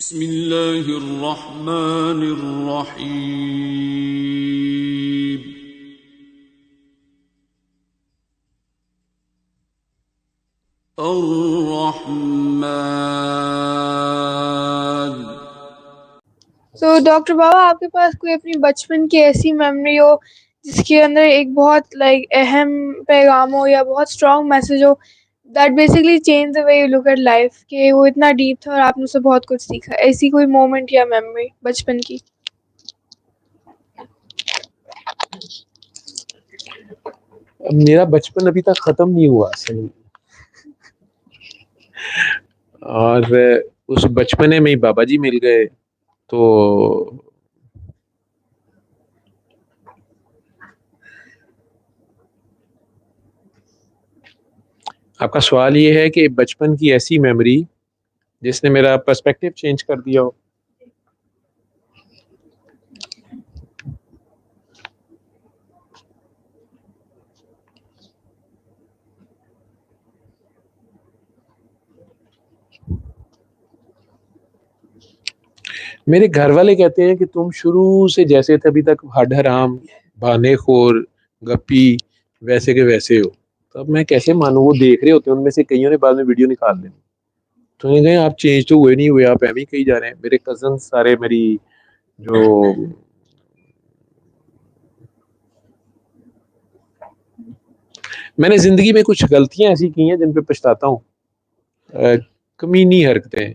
बिस्मिल्लाहिर्रहमानिर्रहीम। अर्रहमान। तो डॉक्टर बाबा, आपके पास कोई अपनी बचपन की ऐसी मेमोरी हो जिसके अंदर एक बहुत अहम पैगाम हो या बहुत स्ट्रॉन्ग मैसेज हो that basically change the way you look at life, कि वो इतना डीप था और आपने उससे बहुत कुछ सीखा, ऐसी कोई मोमेंट या मेमोरी बचपन की? मेरा बचपन अभी तक खत्म नहीं हुआ असल में। और उस बचपने में ही बाबा जी मिल गए। तो आपका सवाल ये है कि बचपन की ऐसी मेमोरी जिसने मेरा पर्सपेक्टिव चेंज कर दिया हो। मेरे घर वाले कहते हैं कि तुम शुरू से जैसे थे अभी तक हड हराम, भानेखोर, गप्पी, वैसे के वैसे हो। तो अब मैं कैसे मानूं? वो देख रहे होते हैं, उनमें से कईयों ने बाद में वीडियो निकाल लेनी। तो उन्होंने कहा आप चेंज तो हुए नहीं हुए, आप एम ही कही जा रहे हैं। मेरे कजन सारे, मेरी जो मैंने जिंदगी में कुछ गलतियां ऐसी की हैं जिन पे पछताता हूँ। कमीनी हरकतें,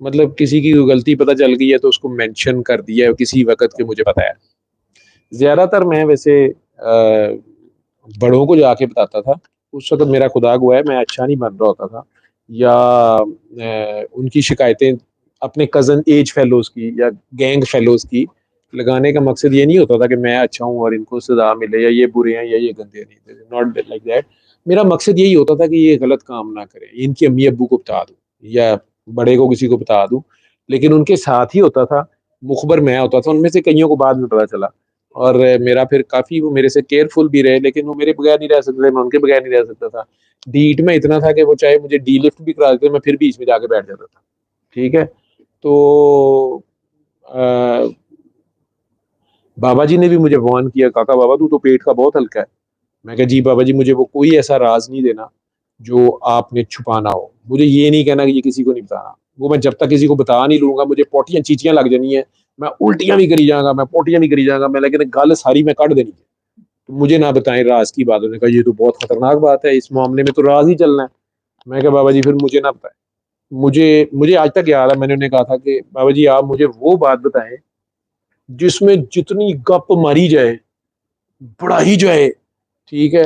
मतलब किसी की गलती पता चल गई है तो उसको मेंशन कर दिया है किसी वक्त के मुझे बताया। ज्यादातर मैं वैसे बड़ों को जाके बताता था। उस वक्त मेरा खुदा गवाह है मैं अच्छा नहीं बन रहा होता था, या उनकी शिकायतें अपने कजन एज फेलोज की या गैंग फेलोज की लगाने का मकसद ये नहीं होता था कि मैं अच्छा हूँ और इनको सजा मिले या ये बुरे हैं या ये गंदे नहीं। Not like that. मेरा मकसद यही होता था कि ये गलत काम ना करें, इनकी अम्मी अब्बू को बता दूं या बड़े को किसी को बता दूं। लेकिन उनके साथ ही होता था, मुखबर मैं होता था, उनमें से कईयों को बाद में पता चला। और मेरा फिर काफी, वो मेरे से केयरफुल भी रहे, लेकिन वो मेरे बगैर नहीं रह सकते थे, मैं उनके बगैर नहीं रह सकता था। डीट में इतना था कि वो चाहे मुझे डी लिफ्ट भी करा देते मैं फिर बीच में जाके बैठ जाता था। ठीक है। तो अ, बाबा जी ने भी मुझे वार्न किया, काका बाबा तू तो पेट का बहुत हल्का है। मैं कहा जी बाबा जी, मुझे वो कोई ऐसा राज नहीं देना जो आपने छुपाना हो। मुझे ये नहीं कहना कि ये किसी को नहीं बताना। वो मैं जब तक किसी को बता नहीं लूंगा मुझे पोटियां चीचियां लग जानी है, मैं उल्टियां भी करी जाऊंगा, मैं पोटियां भी करी जाऊंगा मैं, लेकिन गल सारी मैं काट देनी है। तो मुझे ना बताएं राज की बात। उन्होंने कहा ये तो बहुत खतरनाक बात है, इस मामले में तो राज ही चलना है। मैं कहा बाबा जी फिर मुझे ना बताएं। मुझे मुझे आज तक याद है, मैंने उन्हें कहा था कि बाबा जी आप मुझे वो बात बताएं जिसमें जितनी गप मारी जाए बढ़ाई जाए। ठीक है।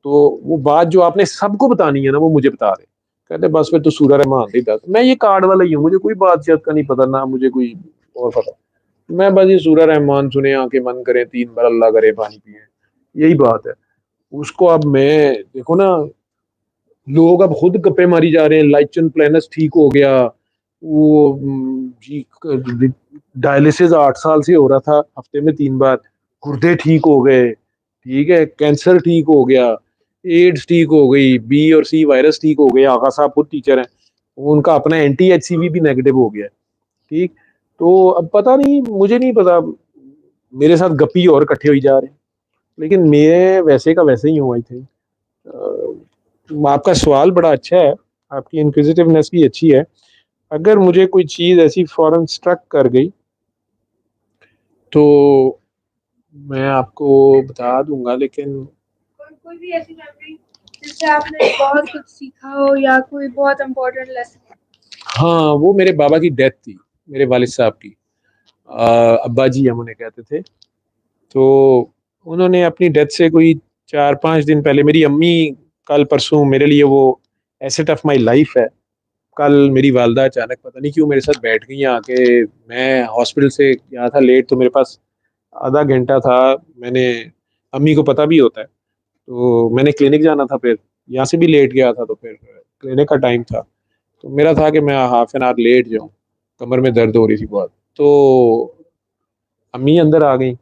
तो वो बात जो आपने सबको बतानी है ना वो मुझे बता रहे। कहते बस फिर तो सूरा रहमान ही दस, मैं ये कार्ड वाला ही हूँ, मुझे कोई बात का नहीं पता ना मुझे कोई और पता। मैं बस ये सूरा रहमान सुने, आंखें मन करे, 3 बार अल्लाह करे, पानी पिए, यही बात है। उसको अब मैं देखो ना, लोग अब खुद गप्पे मारी जा रहे हैं, लाइचन प्लेनस ठीक हो गया, वो जी डायलिसिस 8 साल से हो रहा था, हफ्ते में 3 बार, गुर्दे ठीक हो गए। ठीक है, कैंसर ठीक हो गया, एड्स ठीक हो गई, बी और सी वायरस ठीक हो गया। आगा साहब खुद टीचर हैं, उनका अपना एंटी एचसीवी भी नेगेटिव हो गया। ठीक। तो अब पता नहीं, मुझे नहीं पता, मेरे साथ गप्पी और इकट्ठे हुई जा रहे हैं, लेकिन मैं वैसे का वैसे ही हूँ आई थिंक। आपका सवाल बड़ा अच्छा है, आपकी इंक्विजिटिवनेस भी अच्छी है। अगर मुझे कोई चीज ऐसी फौरन स्ट्रक कर गई तो मैं आपको बता दूंगा, लेकिन कोई भी ऐसी मेमोरी जिससे आपने बहुत कुछ सीखा हो या कोई बहुत इम्पोर्टेंट लेसन? हाँ, वो मेरे बाबा की डेथ थी, मेरे वालिद साहब की। अब्बा जी हम उन्हें कहते थे। तो उन्होंने अपनी डेथ से कोई 4-5 दिन पहले, मेरी अम्मी कल परसों मेरे लिए वो एसेट ऑफ माई लाइफ है। कल मेरी वालदा अचानक पता नहीं क्यों मेरे साथ बैठ गई आके। मैं हॉस्पिटल से गया था लेट, तो मेरे पास आधा घंटा था। मैंने, अम्मी को पता भी होता है, तो मैंने क्लिनिक जाना था, फिर यहाँ से भी लेट गया था, तो फिर क्लिनिक का टाइम था। तो मेरा था कि मैं हाफ एन आवर लेट जाऊँ, कमर में दर्द हो रही थी बहुत। तो अम्मी अंदर आ गई,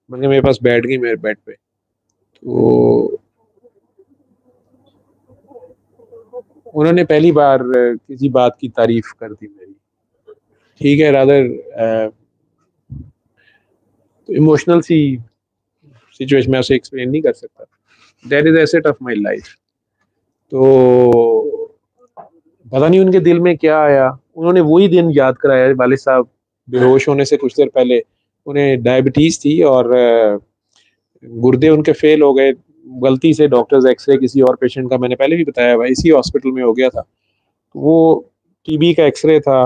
मैंने मेरे पास बैठ गई मेरे बेड पे। तो उन्होंने पहली बार किसी बात की तारीफ कर दी मेरी। ठीक है, रादर इमोशनल सी सिचुएशन मैं उसे एक्सप्लेन नहीं कर सकता। That is asset of my life. तो पता नहीं उनके दिल में क्या आया, उन्होंने वही दिन याद कराया। वालिद साहब बेहोश होने से कुछ देर पहले उन्हें डायबिटीज़ थी और गुर्दे उनके फेल हो गए। गलती से डॉक्टर्स एक्सरे किसी और पेशेंट का, मैंने पहले भी बताया हुआ, इसी हॉस्पिटल में हो गया था। वो टीबी का एक्सरे था।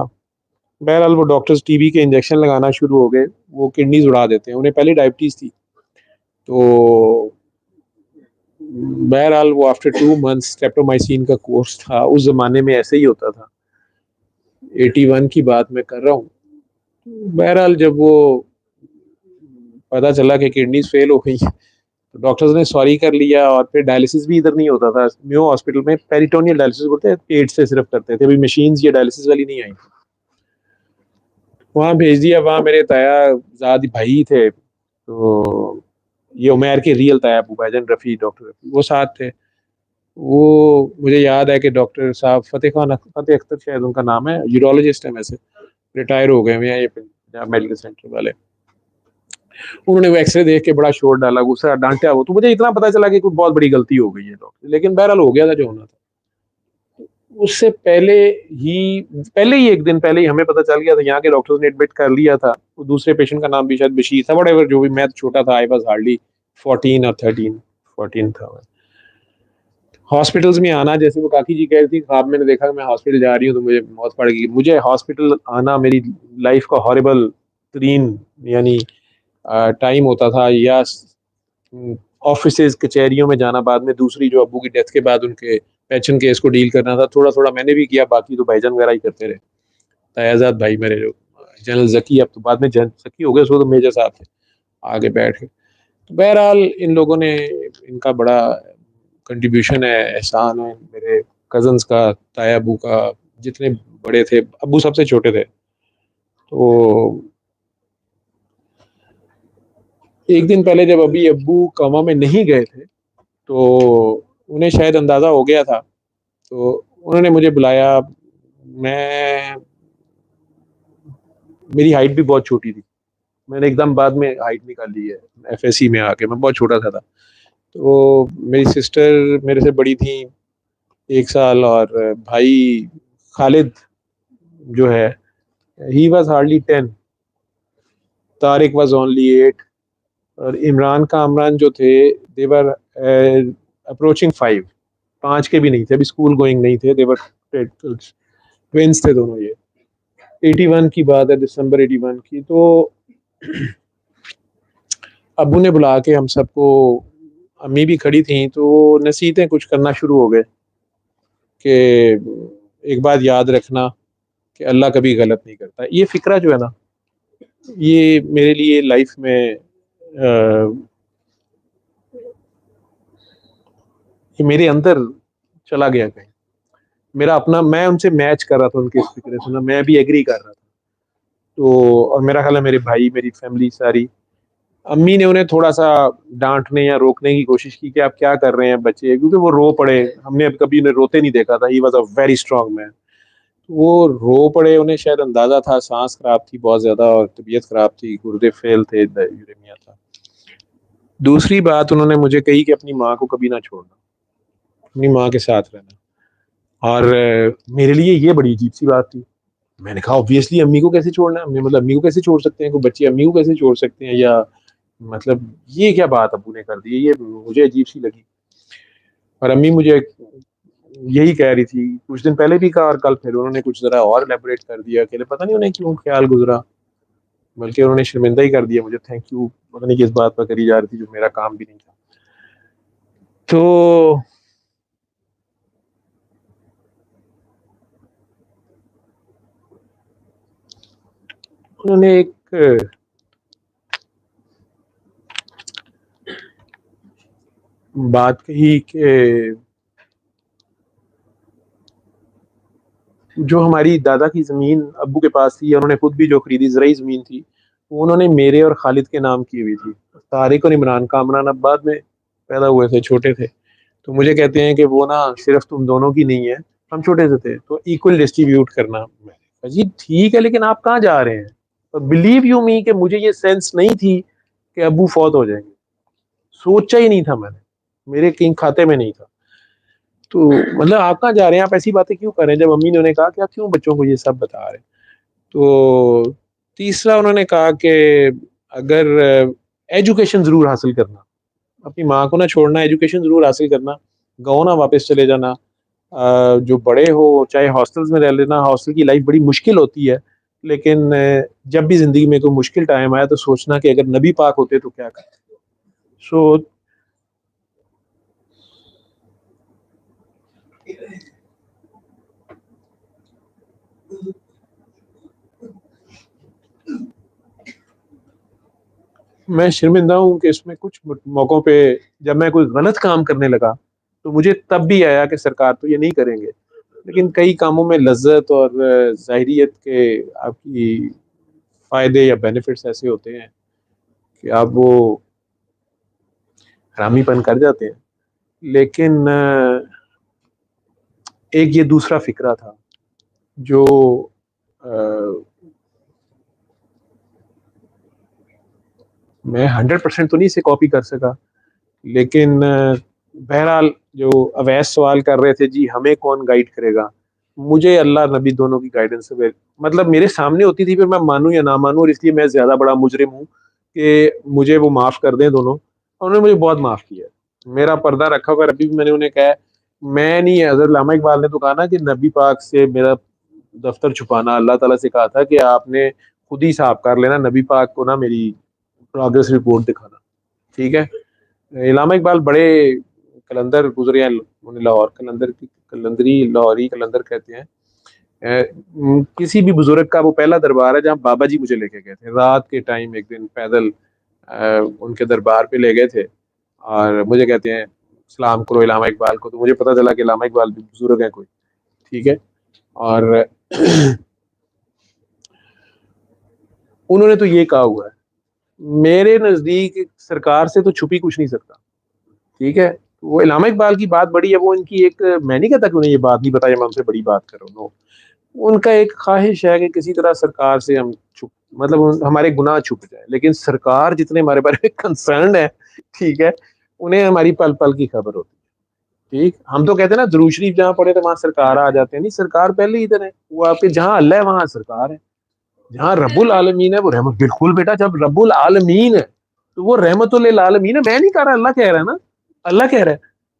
बहरहाल वो डॉक्टर्स टीबी के इंजेक्शन लगाना शुरू हो गए, वो किडनीज उड़ा देते हैं। उन्हें पहले डायबिटीज़ थी। तो बहरहाल वो आफ्टर 2 मंथ्स स्ट्रेप्टोमाइसिन का कोर्स था। उस ज़माने में ऐसे ही होता था, 81 की बात मैं कर रहा हूँ। बहरहाल जब वो पता चला कि किडनीज फेल हो गई, तो डॉक्टर्स ने सॉरी कर लिया। और फिर डायलिसिस भी इधर नहीं होता था, म्यो हॉस्पिटल में पेरिटोनियल डायलिसिस बोलते हैं, पेट से सिर्फ करते थे। अभी मशीन्स ये डायलिसिस वाली नहीं आई। वहाँ भेज दिया। वहाँ मेरे ताया ज़ाद भाई थे, तो ये उमैर के रियल ताया अबू भाईजान रफ़ी, डॉक्टर रफ़ी, वो साथ थे। वो मुझे याद है कि डॉक्टर साहब फतेह अख्तर शायद उनका नाम है, यूरोलॉजिस्ट हैं वैसे, रिटायर हो गए हैं ये पंजाब मेडिकल सेंटर वाले। उन्होंने वो एक्सरे देख के बड़ा शोर डाला, गुस्सा, डांटा। वो तो मुझे इतना पता चला कि कुछ बहुत बड़ी गलती हो गई है डॉक्टर, लेकिन बहरहाल हो गया था जो होना था। उससे पहले ही एक दिन पहले ही हमें पता चल गया था, यहाँ के डॉक्टर्स ने एडमिट कर लिया था। वो दूसरे पेशेंट का नाम भी शायद बशीर था, वटेवर, जो भी। मैं छोटा था, आई वाज हार्डली 14 और 14 था मैं। हॉस्पिटल्स में आना, जैसे वो काकी जी कह रही थी, ख्वाब मैंने देखा मैं हॉस्पिटल जा रही हूँ तो मुझे मौत पड़ गई। मुझे हॉस्पिटल आना मेरी लाइफ का हॉरिबल तरीन यानी टाइम होता था। या ऑफिसेज कचहरियों में जाना, बाद में दूसरी जो अब्बू की डेथ के बाद उनके पेंशन केस को डील करना था, थोड़ा थोड़ा मैंने भी किया, बाकी तो भाईजान वगैरह ही करते रहे। तयाजाद भाई मेरे जो जनरल जकी, अब तो बाद में जनरल जकी हो गए, उसको तो मेजर साहब थे आगे बैठ के। तो बहरहाल इन लोगों ने, इनका बड़ा कंट्रीब्यूशन है, एहसान है मेरे कजन्स का, ताया अबू का, जितने बड़े थे। अबू सबसे छोटे थे। तो एक दिन पहले जब अभी अब्बू कोमा में नहीं गए थे, तो उन्हें शायद अंदाज़ा हो गया था, तो उन्होंने मुझे बुलाया। मैं मेरी हाइट भी बहुत छोटी थी, मैंने एकदम बाद में हाइट निकाली है एफएससी में आके, मैं बहुत छोटा सा था। तो मेरी सिस्टर मेरे से बड़ी थी 1 साल, और भाई खालिद जो है, he was hardly 10, Tariq was only 8, और इमरान कामरान जो थे, देवर अप्रोचिंग 5, 5 के भी नहीं थे, अभी स्कूल गोइंग नहीं थे, देवर ट्विंस थे दोनों। ये 81 की बात है, दिसंबर 81 की। तो अबू ने बुला के हम सबको, अम्मी भी खड़ी थी, तो नसीहतें कुछ करना शुरू हो गए कि एक बात याद रखना कि अल्लाह कभी गलत नहीं करता। ये फिक्रा जो है ना, ये मेरे लिए लाइफ में ये मेरे अंदर चला गया कहीं। मेरा अपना, मैं उनसे मैच कर रहा था उनके इस फिक्रे से ना, मैं भी एग्री कर रहा था। तो और मेरा ख्याल है मेरे भाई, मेरी फैमिली सारी, अम्मी ने उन्हें थोड़ा सा डांटने या रोकने की कोशिश की कि आप क्या कर रहे हैं बच्चे, क्योंकि वो रो पड़े। हमने अब कभी उन्हें रोते नहीं देखा था। He was a very strong man. वो रो पड़े, उन्हें शायद अंदाजा था, सांस खराब थी बहुत ज्यादा और तबीयत खराब थी, गुर्दे फेल थे, यूरेमिया था। दूसरी बात उन्होंने मुझे कही कि अपनी माँ को कभी ना छोड़ना, अपनी माँ के साथ रहना। और मेरे लिए ये बड़ी अजीब सी बात थी। मैंने कहा ऑब्वियसली अम्मी को कैसे छोड़ना है, मतलब अम्मी को कैसे छोड़ सकते हैं, कोई बच्चे अम्मी को कैसे छोड़ सकते हैं, या मतलब ये क्या बात अबू ने कर दी है, ये मुझे अजीब सी लगी। और अम्मी मुझे यही कह रही थी, कुछ दिन पहले भी कहा और कल फिर उन्होंने कुछ जरा और एलेबोरेट कर दिया कि पता नहीं उन्हें क्यों ख्याल गुजरा, बल्कि उन्होंने शर्मिंदा ही कर दिया मुझे, थैंक यू पता नहीं किस बात पर करी जा रही थी, जो मेरा काम भी नहीं था। तो उन्होंने एक बात कही कि जो हमारी दादा की ज़मीन अब्बू के पास थी, उन्होंने खुद भी जो खरीदी ज़राई ज़मीन थी, वो उन्होंने मेरे और खालिद के नाम की हुई थी। तारिक और इमरान कामरान अब बाद में पैदा हुए थे, छोटे थे, तो मुझे कहते हैं कि वो ना सिर्फ तुम दोनों की नहीं है, हम छोटे से थे, तो इक्वल डिस्ट्रीब्यूट करना। जी ठीक है, लेकिन आप कहाँ जा रहे हैं? और बिलीव यू मी कि मुझे ये सेंस नहीं थी कि अबू फौत हो जाएंगे, सोचा ही नहीं था मैंने, मेरे कहीं खाते में नहीं था। तो मतलब आप कहाँ जा रहे हैं, आप ऐसी बातें क्यों कर रहे हैं? जब मम्मी ने उन्हें कहा कि आप क्यों बच्चों को ये सब बता रहे हैं। तो तीसरा उन्होंने कहा कि अगर एजुकेशन जरूर हासिल करना, अपनी माँ को ना छोड़ना, एजुकेशन जरूर हासिल करना, गाँव ना वापस चले जाना, जो बड़े हो चाहे हॉस्टल्स में रह लेना, हॉस्टल की लाइफ बड़ी मुश्किल होती है, लेकिन जब भी जिंदगी में कोई मुश्किल टाइम आया तो सोचना कि अगर नबी पाक होते तो क्या करते। सो मैं शर्मिंदा हूँ कि इसमें कुछ मौक़ों पे जब मैं कोई गलत काम करने लगा तो मुझे तब भी आया कि सरकार तो ये नहीं करेंगे, लेकिन कई कामों में लज्जत और ज़ाहिरियत के आपकी फ़ायदे या बेनिफिट्स ऐसे होते हैं कि आप वो हरामीपन कर जाते हैं। लेकिन एक ये दूसरा फ़िक्रा था जो अ, मैं 100% तो नहीं इसे कॉपी कर सका, लेकिन बहरहाल जो अवैस सवाल कर रहे थे जी हमें कौन गाइड करेगा, मुझे अल्लाह नबी दोनों की गाइडेंस से मतलब मेरे सामने होती थी, फिर मैं मानूं या ना मानूं, और इसलिए मैं ज़्यादा बड़ा मुजरिम हूँ कि मुझे वो माफ़ कर दें दोनों। और उन्होंने मुझे बहुत माफ़ किया है, मेरा पर्दा रखा हुआ है। अभी भी मैंने उन्हें कहा है, मैं नहीं, हज़रत लामा इकबाल ने तो कहा ना कि नबी पाक से मेरा दफ्तर छुपाना, अल्लाह ताला से कहा था कि आपने खुद ही साफ कर लेना, नबी पाक को ना मेरी प्रोग्रेस रिपोर्ट दिखाना, ठीक है। इलामा इकबाल बड़े कलंदर गुजरे हैं, उन्हें लाहौर कलंदर की कलंदरी लाहौरी कलंदर कहते हैं। किसी भी बुजुर्ग का वो पहला दरबार है जहाँ बाबा जी मुझे लेके गए थे रात के टाइम, एक दिन पैदल उनके दरबार पे ले गए थे, और मुझे कहते हैं सलाम करो इलामा इकबाल को। तो मुझे पता चला कि इलामा इकबाल भी बुजुर्ग हैं कोई, ठीक है। और उन्होंने तो ये कहा हुआ है, मेरे नज़दीक सरकार से तो छुपी कुछ नहीं सकता, ठीक है। वो इलामा इकबाल की बात बड़ी है, वो इनकी एक, मैं नहीं कहता कि उन्हें ये बात नहीं बताया, मैं उनसे बड़ी बात कर रहा हूँ। उनका एक ख्वाहिश है कि किसी तरह सरकार से हम छुप, मतलब हमारे गुनाह छुप जाए, लेकिन सरकार जितने हमारे बारे में कंसर्न है, ठीक है, उन्हें हमारी पल पल की खबर होती है, ठीक। हम तो कहते हैं ना दुरूद शरीफ जहाँ पढ़े तो वहाँ सरकार आ जाते हैं, नहीं, सरकार पहले ही इधर है, वो आपके जहाँ अल्लाह है वहाँ सरकार है, जहाँ रब्बुल आलमीन है वो रहमत। बिल्कुल बेटा, जब रब्बुल आलमीन है तो वो रहमतुल आलमीन है। मैं नहीं कह रहा, अल्लाह कह रहा है ना, अल्लाह कह रहा है।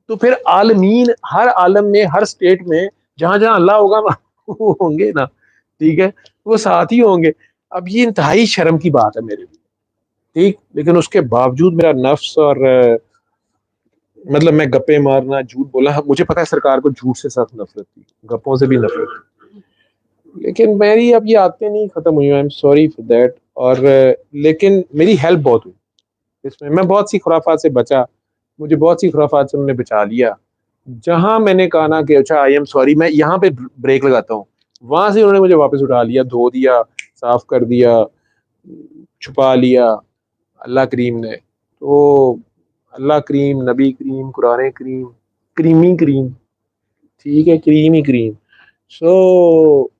तो फिर आलमीन, हर आलम में, हर स्टेट में जहां जहां अल्लाह होगा वहाँ वो होंगे ना, ठीक है, वो साथ ही होंगे। अब ये इंतहाई शर्म की बात है मेरे लिए, ठीक, लेकिन उसके बावजूद मेरा नफ्स और मतलब मैं गप्पे मारना, झूठ बोला, मुझे पता है सरकार को झूठ से सख्त नफरत थी, गप्पों से भी नफरत थी, लेकिन मेरी अब ये आदतें नहीं खत्म हुई, I am sorry for that. और लेकिन मेरी हेल्प बहुत हुई इसमें, मैं बहुत सी खुराफात से बचा, मुझे बहुत सी खुराफात से उन्होंने बचा लिया। जहां मैंने कहा ना कि अच्छा आई एम सॉरी, मैं यहाँ पे ब्रेक लगाता हूँ, वहां से उन्होंने मुझे वापस उठा लिया, धो दिया, साफ कर दिया, छुपा लिया अल्लाह करीम ने। तो अल्लाह करीम, नबी करीम, कुरान करीम, करीमी करीम, ठीक है, करीम ही करीम। सो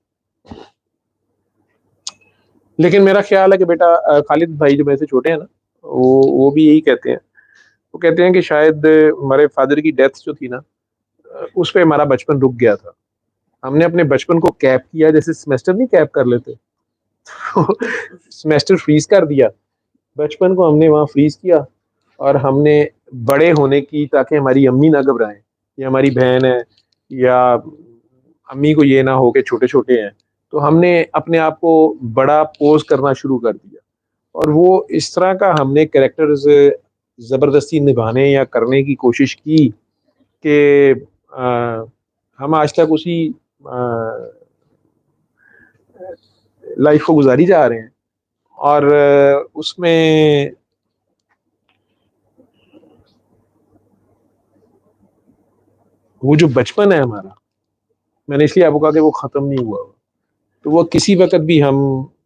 लेकिन मेरा ख्याल है कि बेटा खालिद भाई जो मेरे से छोटे हैं ना, वो भी यही कहते हैं, वो कहते हैं कि शायद हमारे फादर की डेथ जो थी ना, उस पे हमारा बचपन रुक गया था। हमने अपने बचपन को कैप किया, जैसे सेमेस्टर नहीं कैप कर लेते, तो सेमेस्टर फ्रीज कर दिया, बचपन को हमने वहाँ फ्रीज किया, और हमने बड़े होने की, ताकि हमारी अम्मी ना घबराएं, या हमारी बहन है, या अम्मी को ये ना हो कि छोटे छोटे हैं, तो हमने अपने आप को बड़ा पोज करना शुरू कर दिया। और वो इस तरह का हमने कैरेक्टर्स ज़बरदस्ती निभाने या करने की कोशिश की कि हम आज तक उसी लाइफ को गुजारी जा रहे हैं। और उसमें वो जो बचपन है हमारा, मैंने इसलिए आपको कहा कि वो ख़त्म नहीं हुआ, तो वो किसी वक्त भी हम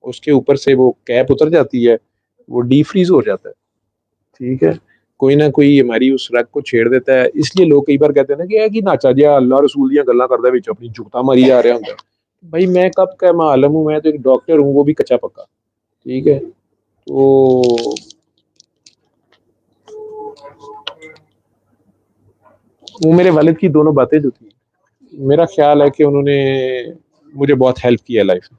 उसके ऊपर से वो कैप उतर जाती है, वो डी फ्रीज हो जाता है, ठीक है। कोई ना कोई हमारी उस रग को छेड़ देता है, इसलिए लोग कई बार कहते हैं ना कि नाचा जिहा अल्लाह रसूल ਦੀਆਂ ਗੱਲਾਂ करदा विच अपनी जुगता मारी जा रहा होंदा, भाई मैं कब का मालूम हूँ, मैं तो एक डॉक्टर हूँ, वो भी कच्चा पक्का। ठीक है, तो वो मेरे वालिद की दोनों बातें जो थी, मेरा ख्याल है कि उन्होंने मुझे बहुत हेल्प किया लाइफ में।